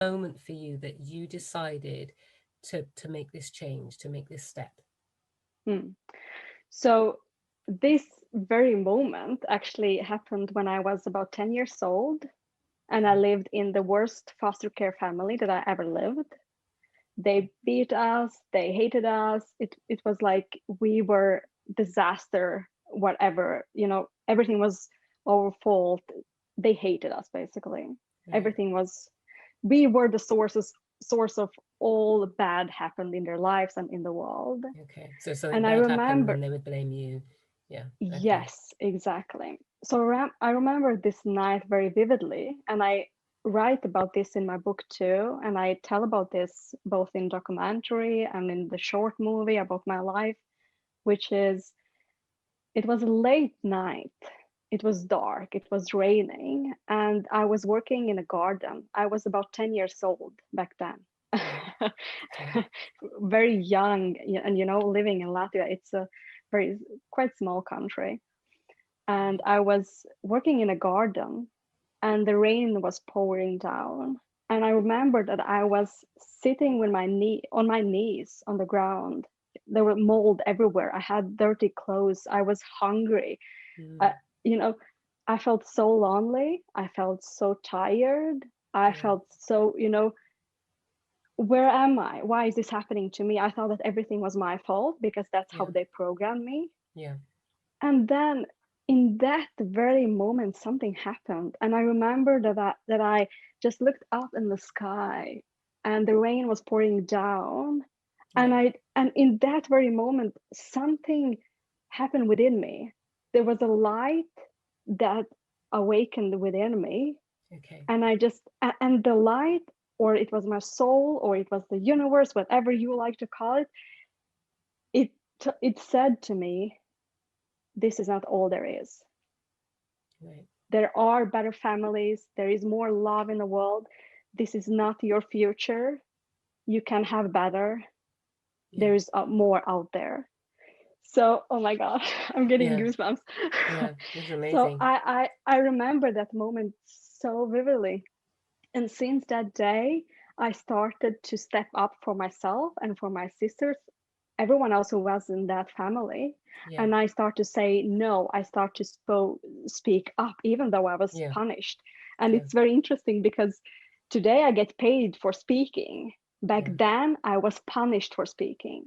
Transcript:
moment for you that you decided to make this change, to make this step? Hmm. So this very moment actually happened when I was about 10 years old, and I lived in the worst foster care family that I ever lived. They beat us, they hated us. It was like we were disaster, whatever, everything was our fault. They hated us basically. Right. Everything was, we were the source of all bad happened in their lives and in the world. Okay. So something And I bad happened remember, and they would blame you. Yeah. Okay. yes, exactly. So I remember this night very vividly, and I write about this in my book too, and I tell about this both in documentary and in the short movie about my life, which is, it was a late night. It was dark, it was raining, and I was working in a garden. I was about 10 years old back then. Right. Okay. Very young, and living in Latvia, it's a very quite small country. And Right. I was working in a garden, and the rain was pouring down. And I remember that I was sitting with my knee on my knees on the ground. There were mold everywhere. I had dirty clothes. I was hungry. I, Mm. you know, I felt so lonely. I felt so tired. I Yeah. felt so, where am I? Why is this happening to me? I thought that everything was my fault because that's how Yeah. they programmed me. Yeah. And then in that very moment, something happened. And I remember that I just looked up in the sky, and the rain was pouring down. And Right. in that very moment, something happened within me. There was a light that awakened within me. Okay. And and the light, or it was my soul, or it was the universe, whatever you like to call it, it it said to me, this is not all there is. Right. There are better families. There is more love in the world. This is not your future. You can have better. Yeah. There is more out there. So, oh my God, I'm getting Yeah. goosebumps. Yeah. This is So amazing. I remember that moment so vividly. And since that day, I started to step up for myself and for my sisters, everyone else who was in that family. Yeah. And I start to say no. I start to speak up, even though I was Yeah. punished. And Yeah. it's very interesting because today I get paid for speaking. Back Yeah. then, I was punished for speaking.